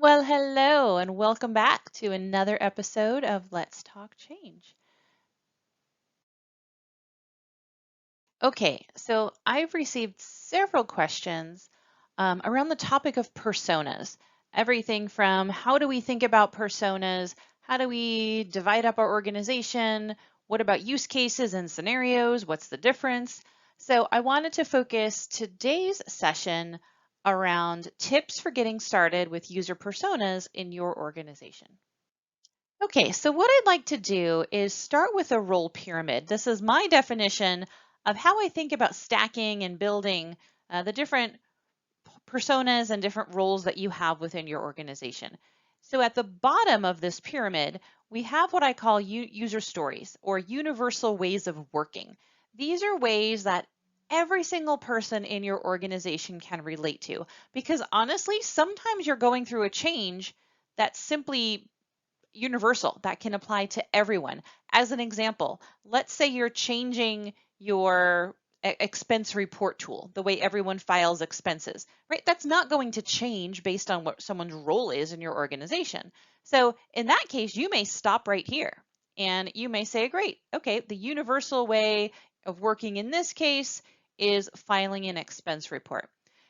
Well, hello, and welcome back to another episode of Let's Talk Change. Okay, so I've received several questions around the topic of personas. Everything from how do we think about personas? How do we divide up our organization? What about use cases and scenarios? What's the difference? So I wanted to focus today's session around tips for getting started with user personas in your organization. Okay, so what I'd like to do is start with a role pyramid. This is my definition of how I think about stacking and building the different personas and different roles that you have within your organization. So at the bottom of this pyramid, we have what I call user stories or universal ways of working. These are ways that every single person in your organization can relate to because honestly, sometimes you're going through a change that's simply universal that can apply to everyone. As an example, let's say you're changing your expense report tool, the way everyone files expenses, right? That's not going to change based on what someone's role is in your organization. So in that case, you may stop right here and you may say, great, okay, the universal way of working in this case is filing an expense report.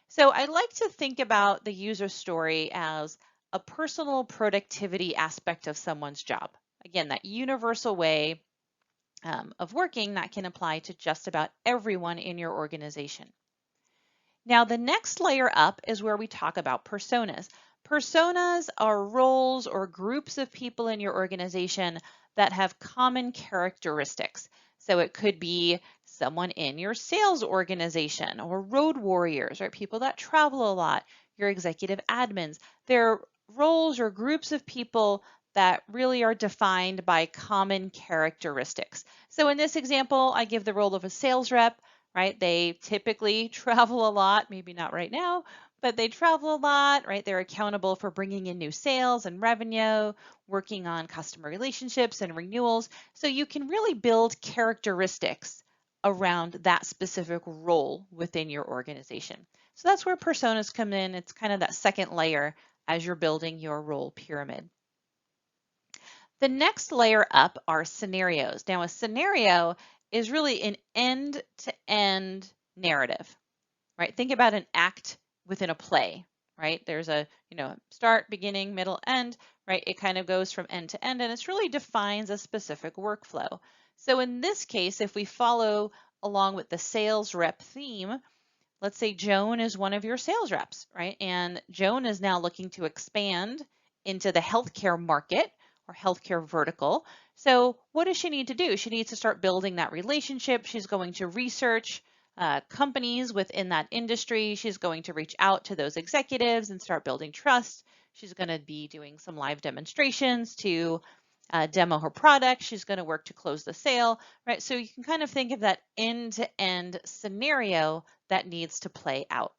So I like to think about the user story as a personal productivity aspect of someone's job. Again, that universal way of working that can apply to just about everyone in your organization. Now, the next layer up is where we talk about personas. Personas are roles or groups of people in your organization that have common characteristics. So it could be someone in your sales organization or road warriors, right? People that travel a lot, your executive admins. They're roles or groups of people that really are defined by common characteristics. So in this example, I give the role of a sales rep, right? They typically travel a lot, maybe not right now, but they travel a lot, right? They're accountable for bringing in new sales and revenue, working on customer relationships and renewals. So you can really build characteristics around that specific role within your organization. So that's where personas come in. It's kind of that second layer as you're building your role pyramid. The next layer up are scenarios. Now, a scenario is really an end-to-end narrative, right? Think about an act within a play, right? There's a, start, beginning, middle, end, right? It kind of goes from end to end, and it really defines a specific workflow. So in this case, if we follow along with the sales rep theme, let's say Joan is one of your sales reps, right? And Joan is now looking to expand into the healthcare market or healthcare vertical. So what does she need to do? She needs to start building that relationship. She's going to research companies within that industry. She's going to reach out to those executives and start building trust. She's going to be doing some live demonstrations to demo her product. She's going to work to close the sale, right? So you can kind of think of that end-to-end scenario that needs to play out.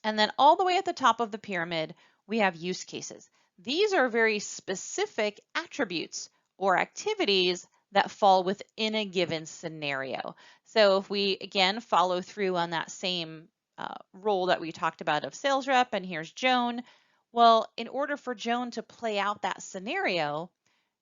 And then all the way at the top of the pyramid, we have use cases. These are very specific attributes or activities that fall within a given scenario. So if we, again, follow through on that same role that we talked about of sales rep, and here's Joan. Well, in order for Joan to play out that scenario,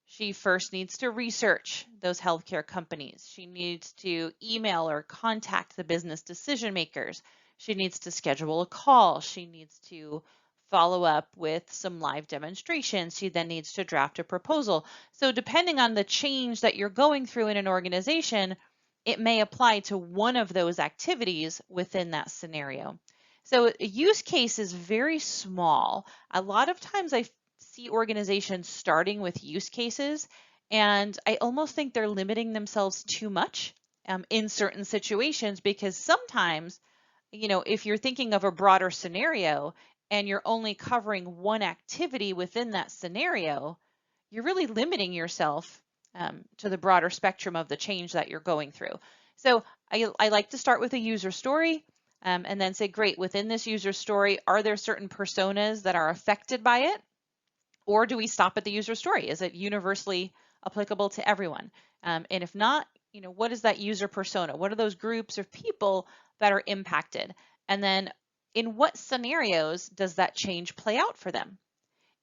she first needs to research those healthcare companies. She needs to email or contact the business decision makers. She needs to schedule a call. She needs to follow up with some live demonstrations. She then needs to draft a proposal. So depending on the change that you're going through in an organization, it may apply to one of those activities within that scenario. So a use case is very small. A lot of times I see organizations starting with use cases, and I almost think they're limiting themselves too much in certain situations because sometimes, if you're thinking of a broader scenario and you're only covering one activity within that scenario, you're really limiting yourself to the broader spectrum of the change that you're going through. So I like to start with a user story and then say, great, within this user story, are there certain personas that are affected by it? Or do we stop at the user story? Is it universally applicable to everyone? And if not, what is that user persona? What are those groups of people that are impacted? And then in what scenarios does that change play out for them?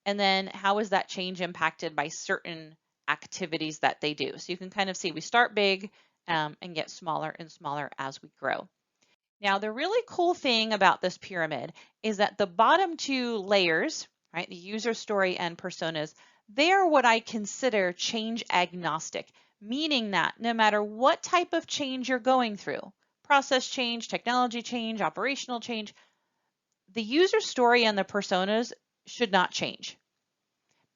And then how is that change impacted by certain activities that they do? So you can kind of see we start big and get smaller and smaller as we grow. Now, the really cool thing about this pyramid is that the bottom two layers, right, the user story and personas, they are what I consider change agnostic, meaning that no matter what type of change you're going through, process change, technology change, operational change, the user story and the personas should not change.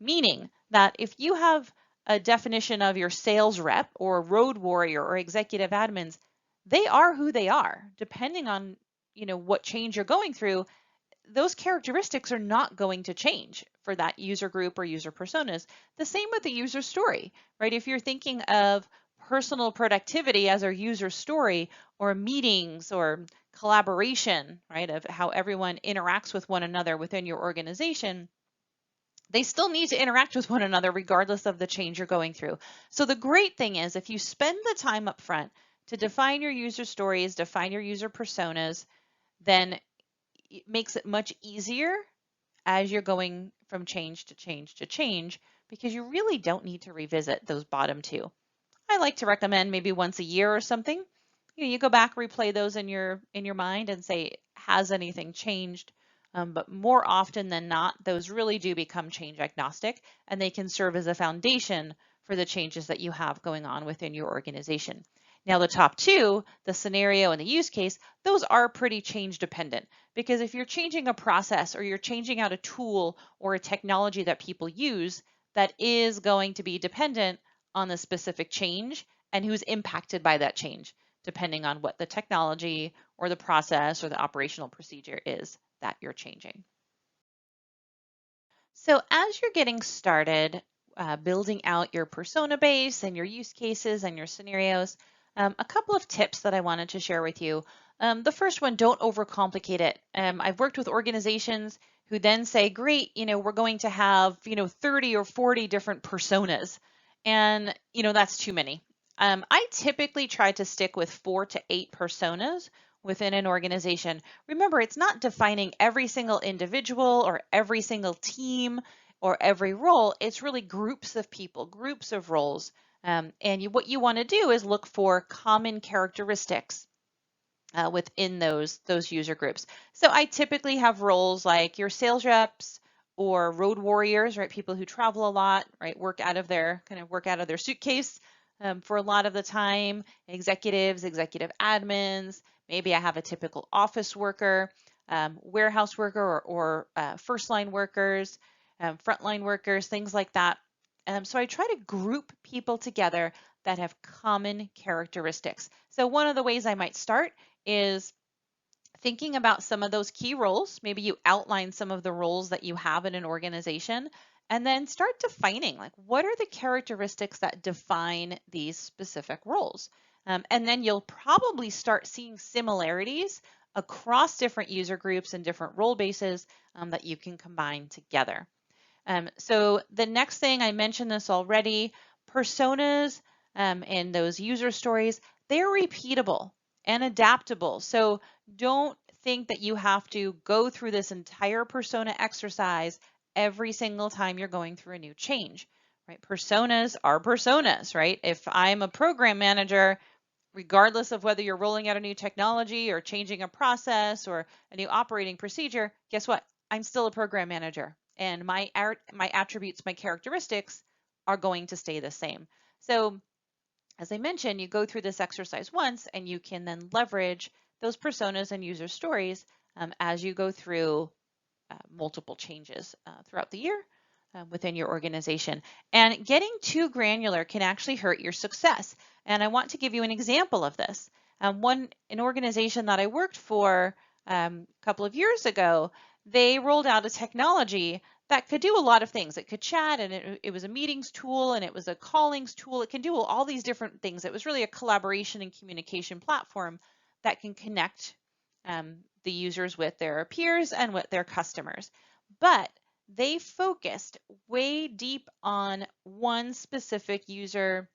Meaning that if you have a definition of your sales rep or road warrior or executive admins, they are who they are. Depending on, what change you're going through, those characteristics are not going to change for that user group or user personas. The same with the user story, right? If you're thinking of personal productivity as our user story, or meetings or collaboration, right, of how everyone interacts with one another within your organization, they still need to interact with one another regardless of the change you're going through. So the great thing is if you spend the time up front to define your user stories, define your user personas, then it makes it much easier as you're going from change to change to change, because you really don't need to revisit those bottom two. I like to recommend maybe once a year or something. You go back, replay those in your mind and say, has anything changed? But more often than not, those really do become change agnostic, and they can serve as a foundation for the changes that you have going on within your organization. Now, the top two, the scenario and the use case, those are pretty change dependent, because if you're changing a process or you're changing out a tool or a technology that people use, that is going to be dependent on the specific change and who's impacted by that change, depending on what the technology or the process or the operational procedure is that you're changing. So as you're getting started building out your persona base and your use cases and your scenarios, a couple of tips that I wanted to share with you. The first one, don't overcomplicate it. I've worked with organizations who then say, great, we're going to have, 30 or 40 different personas. And, that's too many. I typically try to stick with 4 to 8 personas within an organization. Remember, it's not defining every single individual or every single team or every role. It's really groups of people, groups of roles. What you want to do is look for common characteristics within those user groups. So I typically have roles like your sales reps or road warriors, right? People who travel a lot, right? Work out of their suitcase for a lot of the time. Executives, executive admins. Maybe I have a typical office worker, warehouse worker, or first line workers, frontline workers, things like that. So I try to group people together that have common characteristics. So one of the ways I might start is thinking about some of those key roles. Maybe you outline some of the roles that you have in an organization, and then start defining, like, what are the characteristics that define these specific roles? And then you'll probably start seeing similarities across different user groups and different role bases that you can combine together. So the next thing, I mentioned this already, personas and those user stories, they're repeatable and adaptable. So don't think that you have to go through this entire persona exercise every single time you're going through a new change, right? Personas are personas, right? If I'm a program manager, regardless of whether you're rolling out a new technology or changing a process or a new operating procedure, guess what? I'm still a program manager, and my attributes, my characteristics are going to stay the same. So as I mentioned, you go through this exercise once and you can then leverage those personas and user stories as you go through multiple changes throughout the year within your organization. And getting too granular can actually hurt your success. And I want to give you an example of this. An organization that I worked for a couple of years ago, they rolled out a technology that could do a lot of things. It could chat, and it was a meetings tool, and it was a callings tool. It can do all these different things. It was really a collaboration and communication platform that can connect the users with their peers and with their customers. But they focused way deep on one specific user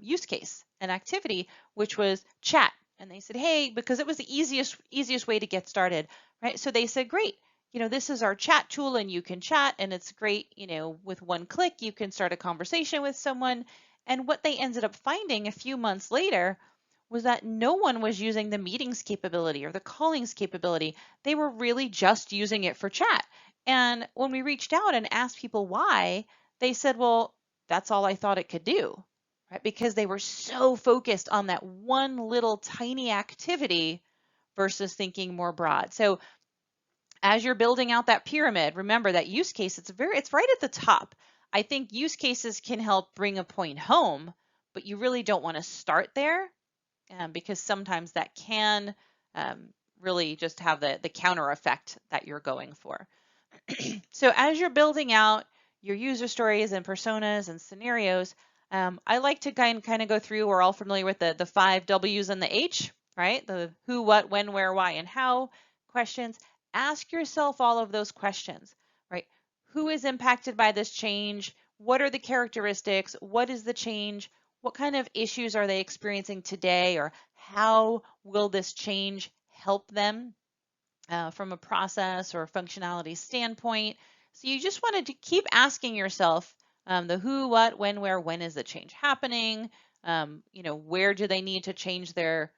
use case and activity, which was chat. And they said, hey, because it was the easiest way to get started, right? So they said, great, this is our chat tool and you can chat and it's great, with one click, you can start a conversation with someone. And what they ended up finding a few months later was that no one was using the meetings capability or the callings capability. They were really just using it for chat. And when we reached out and asked people why, they said, well, that's all I thought it could do, right? Because they were so focused on that one little tiny activity versus thinking more broad. So as you're building out that pyramid, remember that use case, it's right at the top. I think use cases can help bring a point home, but you really don't want to start there because sometimes that can really just have the counter effect that you're going for. So as you're building out your user stories and personas and scenarios, I like to kind of go through, we're all familiar with the 5 W's and the H, right? The who, what, when, where, why, and how questions. Ask yourself all of those questions, right? Who is impacted by this change? What are the characteristics? What is the change? What kind of issues are they experiencing today? Or how will this change help them from a process or functionality standpoint? So you just wanted to keep asking yourself the who, what, when is the change happening? Where do they need to change their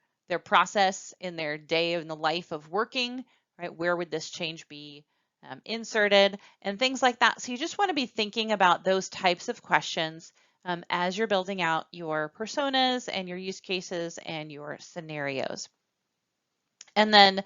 process in their day in the life of working, right? Where would this change be inserted and things like that. So you just want to be thinking about those types of questions as you're building out your personas and your use cases and your scenarios. And then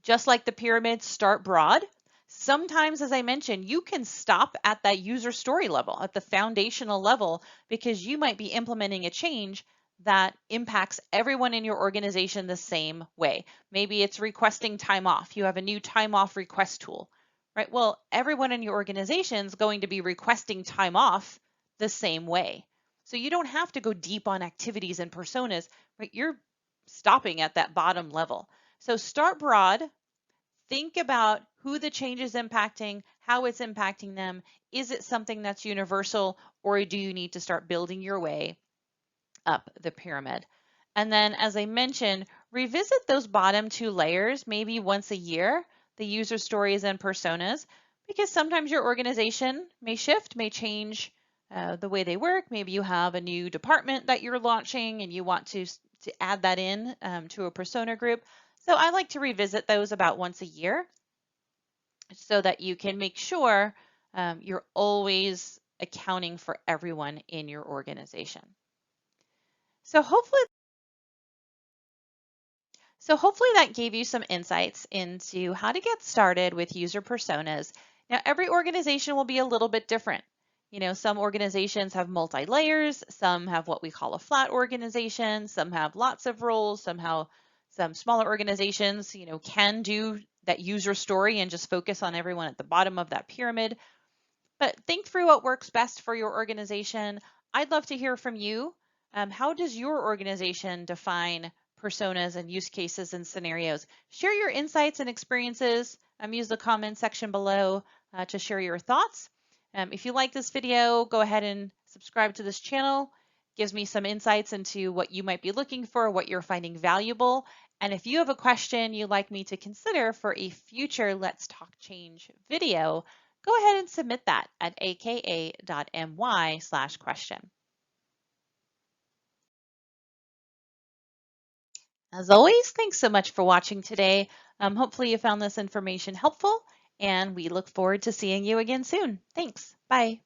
just like the pyramid, start broad. Sometimes, as I mentioned, you can stop at that user story level, at the foundational level, because you might be implementing a change that impacts everyone in your organization the same way. Maybe it's requesting time off. You have a new time off request tool, right? Well, everyone in your organization is going to be requesting time off the same way. So you don't have to go deep on activities and personas, right? You're stopping at that bottom level. So start broad, think about who the change is impacting, how it's impacting them. Is it something that's universal, or do you need to start building your way up the pyramid? And then, as I mentioned, revisit those bottom 2 layers maybe once a year, the user stories and personas, because sometimes your organization may shift, may change the way they work. Maybe you have a new department that you're launching and you want to add that in to a persona group. So I like to revisit those about once a year so that you can make sure you're always accounting for everyone in your organization. So hopefully that gave you some insights into how to get started with user personas. Now, every organization will be a little bit different. Some organizations have multi-layers, some have what we call a flat organization, some have lots of roles, some smaller organizations, can do that user story and just focus on everyone at the bottom of that pyramid. But think through what works best for your organization. I'd love to hear from you. How does your organization define personas and use cases and scenarios? Share your insights and experiences. Use the comment section below to share your thoughts. If you like this video, go ahead and subscribe to this channel. Gives me some insights into what you might be looking for, what you're finding valuable. And if you have a question you'd like me to consider for a future Let's Talk Change video, go ahead and submit that at aka.my/question. As always, thanks so much for watching today. Hopefully you found this information helpful, and we look forward to seeing you again soon. Thanks. Bye.